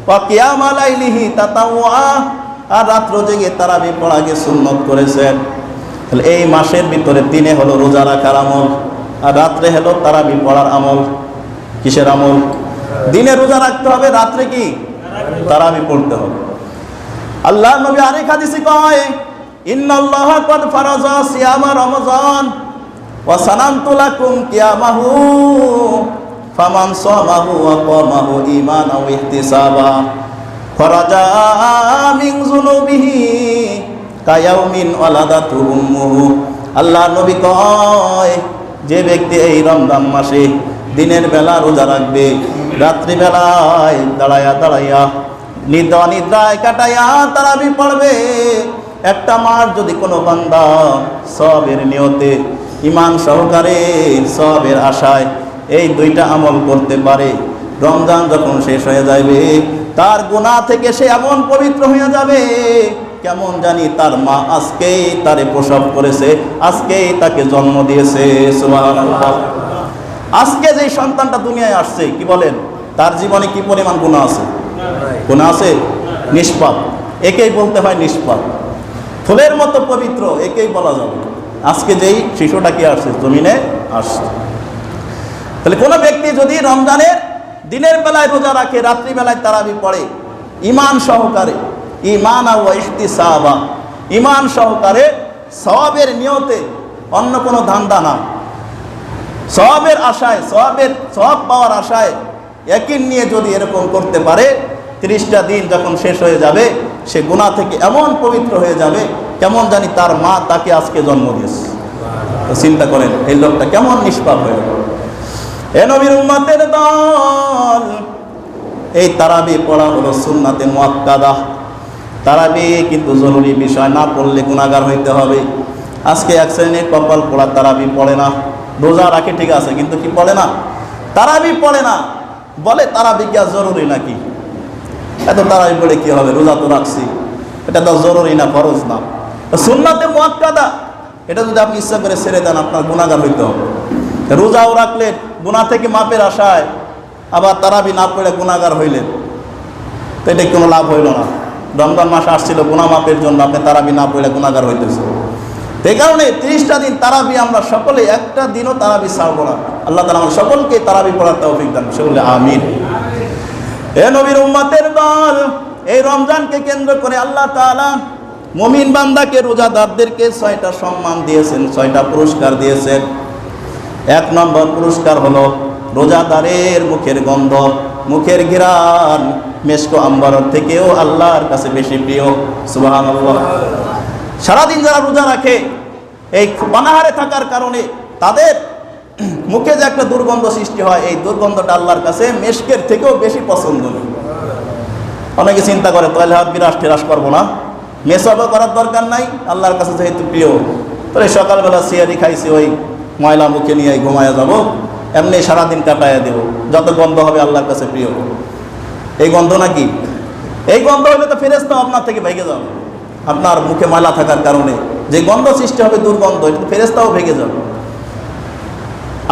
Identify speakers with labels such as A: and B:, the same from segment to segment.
A: ওয়া কিয়ামা লাইলিহি তাতাওয়া, আর রাত্র জেগে তারাবি পড়াকে সুন্নত করেছেন। তাহলে এই মাসের ভিতরে দিনে হলো রোজা রাখার আমল, আর রাত্রে হলো তারাবি পড়ার আমল। কিসের আমল? দিনে রোজা রাখতে হবে, রাত্রে কি তারাবি পড়তে হবে। আল্লাহ নবী আরেক হাদিসে কয়, ইন্নাল্লাহা ক্বাদ ফারাজা সিয়ামা রমাযান ওয়া সানানতু লাকুম কিয়ামাহু ফামান সামাহু ওয়া কামাহু ঈমানাও ওয়া ইহতিসাবা ফারাজা মিন যুনুবিহি কায়াউমিন ওয়ালাদাতু উম্মুহু। আল্লাহ নবী কয়, যে ব্যক্তি এই রমজান মাসে দিনের বেলা রোজা রাখবে, রাত্রি বেলায় দাঁড়াইয়া নিদ্রায় কাটাইয়া তারাবি পড়বে, একটা মাস যদি কোনো বান্দা সওয়াবের নিয়তে ঈমান সহকারে সওয়াবের আশায় এই দুইটা আমল করতে পারে, রমজান যখন শেষ হয়ে যাবে তার গুনাহ থেকে সে এমন পবিত্র হয়ে যাবে কেমন জানি তার মা আজকেই তারে প্রসব করেছে, আজকেই তাকে জন্ম দিয়েছে। সুবহানাল্লাহ। আজকে যে সন্তানটা দুনিয়ায় আসছে, কি বলেন, তার জীবনে কি পরিমাণ গুনাহ আছে? গুনাহ আছে? নিষ্পাপ। একেই বলতে হয় নিষ্পাপ। ফুলের মতো পবিত্র একেই বলা যাবে। আজকে যেই শিশুটা কি আসছে, জমিনে আসছে। তাহলে কোনো ব্যক্তি যদি রমজানের দিনের বেলায় রোজা রাখে, রাত্রিবেলায় তারাবি পড়ে, ঈমান সহকারে, ঈমান ওয়া ইহতিসাবা, ঈমান সহকারে সওয়াবের নিয়তে, অন্য কোনো ধান্দা না, সওয়াবের আশায়, সওয়াব পাওয়ার আশায় ইয়াকিন নিয়ে যদি এরকম করতে পারে, 30টা দিন যখন শেষ হয়ে যাবে সে গুনাহ থেকে এমন পবিত্র হয়ে যাবে কেমন জানি তার মা তাকে আজকে জন্ম দিয়েছে। তো চিন্তা করেন এই লোকটা কেমন নিষ্পাপ হয়ে গেল। এ নবীর উম্মতের দল, এই তারাবি পড়া হলো সুন্নাতে মুআক্কাদা। তারাবি কিন্তু জরুরি বিষয়, না পড়লে গুনাহগার হইতে হবে। আজকে এক শ্রেণীর কপাল পড়া তারাবি পড়ে না, রোজা রাখে ঠিক আছে কিন্তু কি পড়ে না, তারাবি পড়ে না। বলে তারাবি কি আর জরুরি নাকি, এত তারাবি পড়ে কি হবে, রোজা তো রাখছি, এটা তো জরুরি না, ফরজ না, সুন্নাতে মুআক্কাদা। এটা যদি আপনি ইচ্ছা করে ছেড়ে দেন আপনার গুনাহগার হইতে হবে। রোজাও রাখলে গুনাহ থেকে মাপের আশায়, আবার তারাবি না পড়ে গুনাহগার হইলেন, তো এটা কোনো লাভ হইল না। রমজান মাস আসছিল গুনাহ মাপের জন্য, আপনি তারাবি না পড়লে গুনাহগার হইতেছে। এই কারণে 30টা দিন তারাবি আমরা সকলে একটা দিনও তারাবি ছাড়ব না। আল্লাহ তাআলা আমাদের সকলকে তারাবি পড়ার তৌফিক দান করুন, সকলে আমিন। এ নবীর উম্মতের দল, এই রমজানকে কেন্দ্র করে আল্লাহ তাআলা মুমিন বান্দাকে, রোজাদারদেরকে 6টা সম্মান দিয়েছেন, 6টা পুরস্কার দিয়েছেন। 1 নম্বর পুরস্কার হলো রোজাদারের মুখের গন্ধ, মুখের ঘ্রাণ মেশক আম্বরের থেকেও আল্লাহর কাছে বেশি প্রিয়। সুবহানাল্লাহ। সারাদিন যারা রোজা রাখে, এই অনাহারে থাকার কারণে তাদের মুখে যে একটা দুর্গন্ধ সৃষ্টি হয়, এই দুর্গন্ধটা আল্লাহর কাছে মেশকের থেকেও বেশি পছন্দনীয়। অনেকে চিন্তা করে তাহলে হাত বিরাস করবো না, মেশাবও করার দরকার নাই, আল্লাহর কাছে যেহেতু প্রিয়, তাহলে সকালবেলা সিয়ারি খাইছি, ওই ময়লা মুখে নিয়ে ঘুমায়া যাব, এমনি সারাদিন কাটাইয়া দেব, যত গন্ধ হবে আল্লাহর কাছে প্রিয়। এই গন্ধ নাকি, এই গন্ধ হলে তো ফেরেশতা আপনার থেকে ভেঙে যাবে। আপনার মুখে ময়লা থাকার কারণে যে গন্ধ সৃষ্টি হবে, দুর্গন্ধ, এটা ফেরেশতাও ভেঙে যাবে।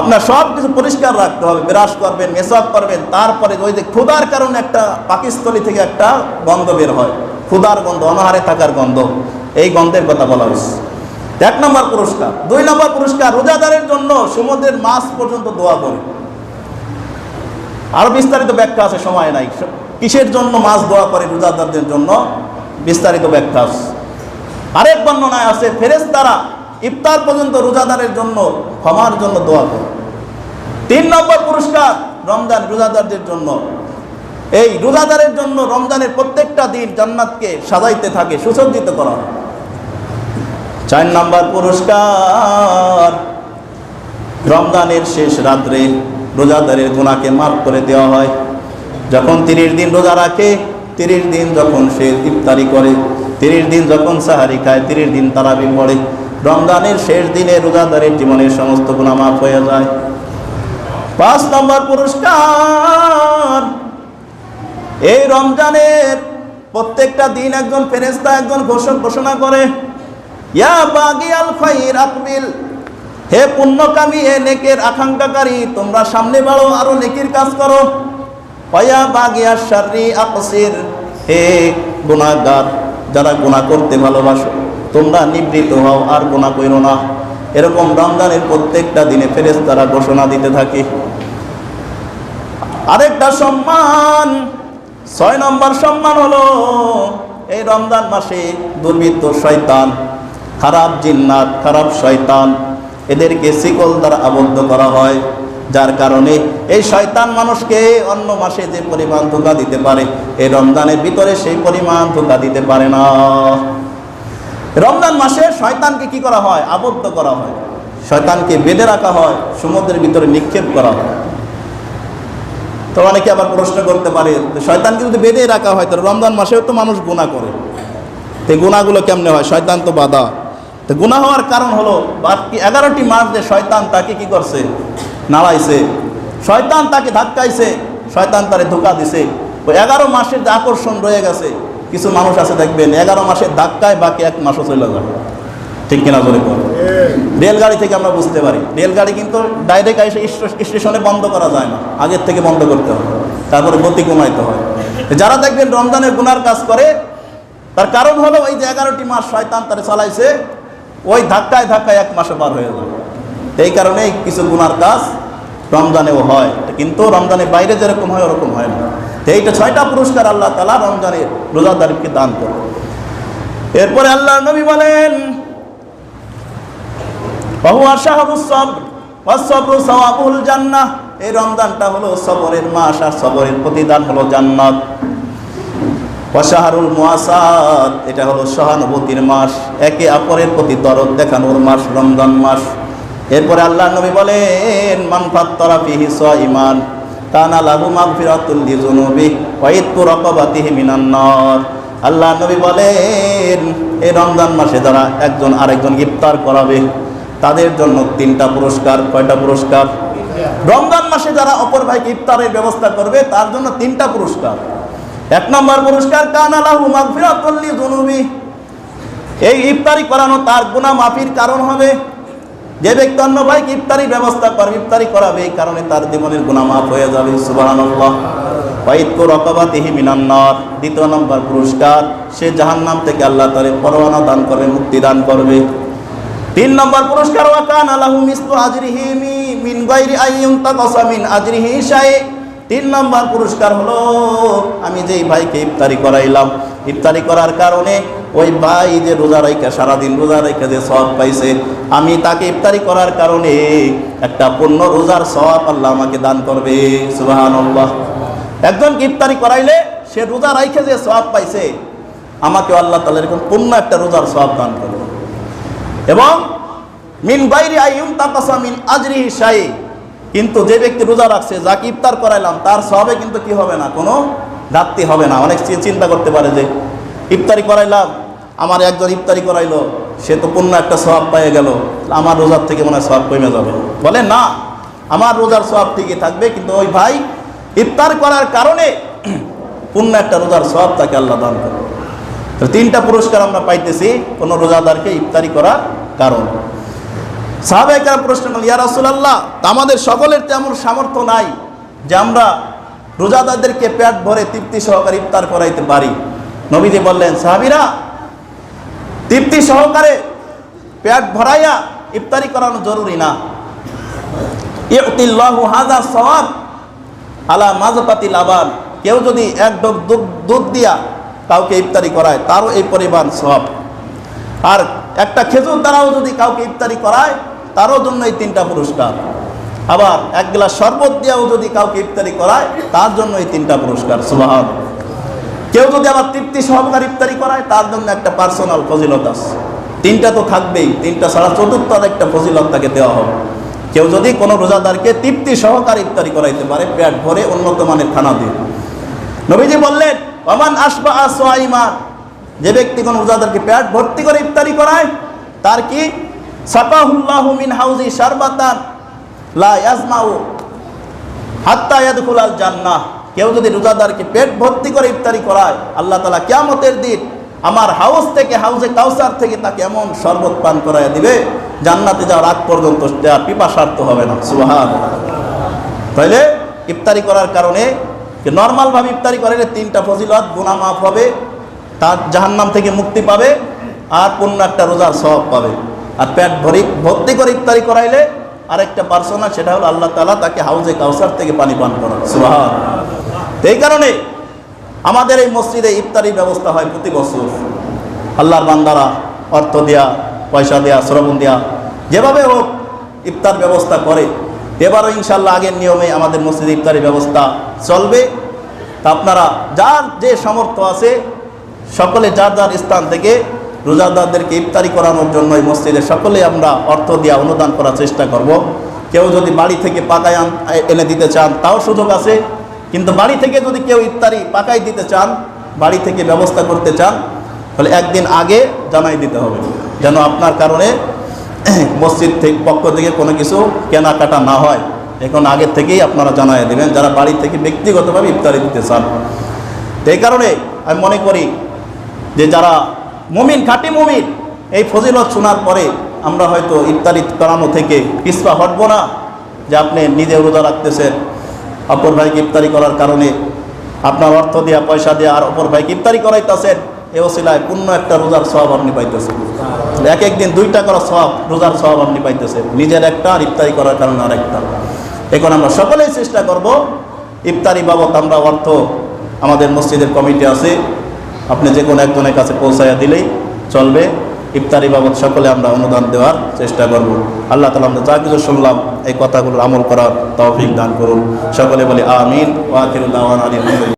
A: আপনার সব কিছু পরিষ্কার রাখতে হবে, ব্রাশ করবেন, মেসওয়াক করবেন, তারপরে ওই যে ক্ষুধার কারণে একটা পাকিস্থলী থেকে একটা গন্ধ বের হয়, ক্ষুধার গন্ধ, অনাহারে থাকার গন্ধ, এই গন্ধের কথা বলা হয়েছে। 1 নম্বর পুরস্কার। 2 নম্বর পুরস্কার, রোজাদারের জন্য সমুদ্রের মাছ পর্যন্ত দোয়া করে। আরো বিস্তারিত ব্যাখ্যা আছে, সময় নাই, কিসের জন্য মাছ দোয়া করে রোজাদারদের জন্য বিস্তারিত ব্যাখ্যা আছে। আরেক বর্ণনায় আছে ফেরেশতারা ইফতার পর্যন্ত রোজাদারের জন্য ক্ষমার জন্য দোয়া করে। 3 নম্বর পুরস্কার রমজান রোজাদারদের জন্য, এই রোজাদারের জন্য রমজানের প্রত্যেকটা দিন জান্নাতকে সাজাইতে থাকে, সুসজ্জিত করা। 4 নম্বর পুরস্কার, রমজানের শেষ রাত্রে রোজাদারের গুনাহকে মাফ করে দেওয়া হয়। যখন 30 দিন রোজা রাখে, 30 দিন যখন সে ইফতারি করে, 30 দিন যখন সাহারি খায়, 30 দিন তারাবি পড়ে, রমজানের শেষ দিনে রোজাদারের জীবনের সমস্ত গুনাহ মাফ হয়ে যায়। 5 নম্বর পুরস্কার, এই রমজানের প্রত্যেকটা দিন একজন ফেরেশতা একজন ঘোষণা করে, ইয়া বাগিয়াল খাইর আকবিল, হে পুণ্যকামী, হে নেকের আকাঙ্ক্ষাকারী, তোমরা সামনে বাড়ো, আরো নেকির কাজ করো। ওয়া বাগিয়া শাররি আকসির, হে গুনাহগার যারা গুনাহ করতে ভালোবাসো তোমরা নিবৃত হও আর গুনাহ করো না। এরকম রমজানের প্রত্যেকটা দিনে ফেরেশতারা ঘোষণা দিতে থাকে। আরেকটা সম্মান, 6 নম্বর সম্মান হলো এই রমজান মাসে দুর্বৃত্ত শয়তান, খারাপ জিন্নাত, খারাপ শয়তান, এদেরকে শিকল দ্বারা আবদ্ধ করা হয়, যার কারণে এই শয়তান মানুষকে অন্য মাসে যে পরিমাণ ধোঁকা দিতে পারে এই রমজানের ভিতরে সেই পরিমাণ ধোঁকা দিতে পারে না। রমজান মাসে শয়তানকে কি করা হয়? আবদ্ধ করা হয়, শয়তানকে বেঁধে রাখা হয়, সমুদ্রের ভিতরে নিক্ষেপ করা হয়। তো অনেকে আবার প্রশ্ন করতে পারে, শয়তানকে যদি বেঁধে রাখা হয় তাহলে রমজান মাসেও তো মানুষ গুনাহ করে, তো গুনাহগুলো কেমনে হয়? শয়তান তো বাধা। তো গুনাহ হওয়ার কারণ হলো বাকি 11টি মাস যে শয়তান তাকে কি করছে? নাড়াইছে, শয়তান তাকে ধাক্কাইছে, শয়তান তারে ধোঁকা দিছে। ওই 11 মাসের যে আকর্ষণ রয়ে গেছে, কিছু মানুষ আছে দেখবেন 11 মাসের ধাক্কায় বাকি 1 মাসও চলে যায়, ঠিক কিনা জোরে বল? রেলগাড়ি থেকে আমরা বুঝতে পারি, রেলগাড়ি কিন্তু ডাইরেক্ট এসে স্টেশনে বন্ধ করা যায় না, আগের থেকে বন্ধ করতে হয়, তারপরে গতি কমাইতে হয়। যারা দেখবেন রমজানের গুনার কাজ করে তার কারণ হলো ওই যে 11টি মাস শয়তান তারে চালাইছে, ওই ধাক্কায় ধাক্কায় 1 মাসে পার হয়ে যায়। এই কারণে কিছু গুনার কাজ রমজানেও হয়, কিন্তু রমজানের বাইরে যেরকম হয় ওরকম হয় না। এইটা 6টা পুরস্কার আল্লাহ তাআলা রমজানের রোজাদারকে দান করে। এরপরে আল্লাহর নবী বলেন, ওয়া শাহরুস সাবর ওয়াস সাবরু সাওয়াবুল জান্নাহ, এই রমজানটা হলো সবরের মাস আর সবরের প্রতিদান হলো জান্নাত। ওয়া শাহরুল মুআসাত, এটা হলো সহানুভূতির মাস, একে অপরের প্রতি দরদ দেখানোর মাস রমজান মাস। এরপরে আল্লাহর নবী বলেন, মান ফাত্তারা ফিহি সাইমান কানা লাহু মাগফিরাতুল লিযুনুবিহি ওয়া ইতকু রাকাবাতিহি মিনান নার। আল্লাহর নবী বলেন, এই রমজান মাসে যারা একজন আরেকজন ইফতার করাবে তাদের জন্য 3টা পুরস্কার। কয়টা পুরস্কার? রমজান মাসে যারা অপর ভাইকে ইফতারের ব্যবস্থা করবে তার জন্য 3টা পুরস্কার। 1 নম্বর পুরস্কার, কানা লাহু মাগফিরাতুল লিযুনুবিহি, এই ইফতারি করানো তার গুনাহ মাফির কারণ হবে। যে ব্যক্তি অন্য ভাইকে ইফতারি ব্যবস্থা করবে, ইফতারি করাবে, এই কারণে তার জীবনের গুনাহ মাফ হয়ে যাবে। সুবহানাল্লাহ। ওয়া ইতকু রাকাবাতিহি মিনান নার, 2 নম্বর পুরস্কার, সে জাহান্নাম থেকে আল্লাহ তাআলা পরওয়ানা দান করবে, মুক্তি দান করবে। 3 নম্বর পুরস্কার, ওয়া কানা লাহু মিসলু আজরিহি মিন গায়রি আইয়ুন তাকাসা মিন আজরিহি শাই। 3 নম্বর পুরস্কার হলো, আমি যেই ভাইকে ইফতারি করাইলাম, ইফতারি করার কারণে ওই ভাই যে রোজা রাইখা সারাদিন রোজা রাইখা যে সওয়াব পাইছে, আমি তাকে ইফতারি করার কারণে একটা পূর্ণ রোজার সওয়াব আল্লাহ আমাকে দান করবে। সুবহানাল্লাহ। একজনকে ইফতারি করাইলে সে রোজা রাইখা যে সওয়াব পাইছে, আমাকে আল্লাহ তাআলা এরকম পূর্ণ একটা রোজার সওয়াব দান করবে। এবং মিন গায়রি আইয়ুন তাকাসা মিন আজরিহি শাই, কিন্তু যে ব্যক্তি রোজা রাখছে, যাকে ইফতার করাইলাম, তার সওয়াবে কিন্তু কি হবে না? কোনো ঘাটতি হবে না। অনেক চিন্তা করতে পারে যে ইফতারি করাইলাম, আমার একজন ইফতারি করাইলো, সে তো পূর্ণ একটা সওয়াব পেয়ে গেল, আমার রোজার থেকে মনে হয় সওয়াব কমে যাবে। বলে না, আমার রোজার সওয়াব ঠিকই থাকবে, কিন্তু ওই ভাই ইফতার করার কারণে পূর্ণ একটা রোজার সওয়াব তাকে আল্লাহ দান করবে। তো 3টা পুরস্কার আমরা পাইতেছি কোনো রোজাদারকে ইফতারি করার কারণ। সাহাবায়ে কেরাম প্রশ্ন করলেন, ইয়া রাসূলুল্লাহ, আমাদের সকলের তেমন সামর্থ্য নাই যে আমরা রোজাদারদেরকে পেট ভরে তৃপ্তি সহকারে ইফতার করাইতে পারি। নবীজি বললেন, সাহাবীরা, তৃপ্তি সহকারে পেট ভরাইয়া ইফতারি করানো জরুরি না। ইউতিল্লাহু হাযা সওয়াব আলা মাজপাতিল আবান, কেউ যদি 1 ঢোক দুধ দিয়া কাউকে ইফতারি করায় তারও এই পরিমাণ সওয়াব, আর একটা খেজুর দ্বারাও যদি কাউকে ইফতারি করায় তারও জন্য এই 3টা পুরস্কার। আবার 1 গ্লাস শরবত দিয়েও যদি কাউকে ইফতারি করায় তার জন্য এই 3টা পুরস্কার। সুবহানাল্লাহ। কেউ যদি আবার তৃপ্তি সহকারে ইফতারি করায় তার জন্য একটা পার্সোনাল ফজিলত আছে। 3টা তো থাকবেই, 3টা ছাড়া 4র্থ একটা ফজিলত তাকে দেওয়া হবে। কেউ যদি কোনো রোজাদারকে তৃপ্তি সহকারে ইফতারি করাইতে পারে, পেট ভরে উন্নত মানের খানা দিয়ে। নবীজি বললেন, ওমান আশবা সাইমান, যে ব্যক্তি কোনো রোজাদারকে পেট ভর্তি করে ইফতারি করায় তার কি সাকাহুল্লাহু মিন হাউজি শারবাতান লা ইয়াজমাউ হাত্তা ইয়াদখুলাল জান্নাহ, কেউ যদি রোজাদারকে পেট ভর্তি করে ইফতারি করায় আল্লাহ তাআলা কিয়ামতের দিন আমার হাউস থেকে, হাউজে কাউসার থেকে তাকে এমন শরবত পান করাইয়া দিবে, জান্নাতে যাওয়ার আগ পর্যন্ত পিপাসার্থ হবে না। সুবহানাল্লাহ। তাইলে ইফতারি করার কারণে নর্মালভাবে ইফতারি করাইলে 3টা ফজিলত, গুনাহ মাফ হবে, তার জাহান্নাম থেকে মুক্তি পাবে, আর পূর্ণ একটা রোজার সওয়াব পাবে। আর পেট ভর্তি করে ইফতারি করাইলে আরেকটা পার্সোনা, সেটা হলো আল্লাহ তাআলা তাকে হাউজে কাউসার থেকে পানি পান করান। সুবহানাল্লাহ। এই কারণে আমাদের এই মসজিদে ইফতারি ব্যবস্থা হয় প্রতি বছর। আল্লাহর বান্দারা অর্থ দেয়া, পয়সা দেয়া, শ্রবণ দেয়া, যেভাবে হোক ইফতার ব্যবস্থা করে। এবারও ইনশাল্লাহ আগের নিয়মে আমাদের মসজিদে ইফতারি ব্যবস্থা চলবে। তা আপনারা যার যে সামর্থ্য আছে সকলে যার যার স্থান থেকে রোজাদারদেরকে ইফতারি করানোর জন্য এই মসজিদে সকলে আমরা অর্থ দিয়ে অনুদান করার চেষ্টা করব। কেউ যদি বাড়ি থেকে পাকায় এনে দিতে চান তাও সুযোগ আছে, কিন্তু বাড়ি থেকে যদি কেউ ইফতারি পাকাই দিতে চান, বাড়ি থেকে ব্যবস্থা করতে চান, তাহলে একদিন আগে জানাই দিতে হবে, যেন আপনার কারণে মসজিদ থেকে পক্ষ থেকে কোনো কিছু কেনাকাটা না হয়। এখন আগের থেকেই আপনারা জানাই দেবেন যারা বাড়ি থেকে ব্যক্তিগতভাবে ইফতারি দিতে চান। এই কারণে আমি মনে করি যে যারা মুমিন, খাঁটি মুমিন, এই ফজিলত শোনার পরে আমরা হয়তো ইফতারি করানো থেকে পিছপা হটবো না। যে আপনি নিজে রোজা রাখতেছেন, অপর ভাইকে ইফতারি করার কারণে আপনার অর্থ দেওয়া, পয়সা দেওয়া, আর অপর ভাইকে ইফতারি করাইতেছেন, এ ওসিলায় পূর্ণ একটা রোজার সওয়াব আপনি পাইতেছেন। এক একদিন 2টা করা সওয়াব, রোজার সওয়াব আপনি পাইতেছেন, নিজের একটা আর ইফতারি করার কারণে আরেকটা। এখন আমরা সকলেই চেষ্টা করব ইফতারি বাবদ আমরা অর্থ, আমাদের মসজিদের কমিটি আছে, আপনি যে কোনো একজনের কাছে পৌঁছাইয়া দিলেই চলবে। ইফতারি বাবদ সকলে আমরা অনুদান দেওয়ার চেষ্টা করব। আল্লাহ তাআলা আমরা যা কিছু শুনলাম এই কথাগুলোর আমল করার তৌফিক দান করুন। সকলে বলি আমিন। ওয়া আখিরু দাওয়ানা আলহামদুলিল্লাহ।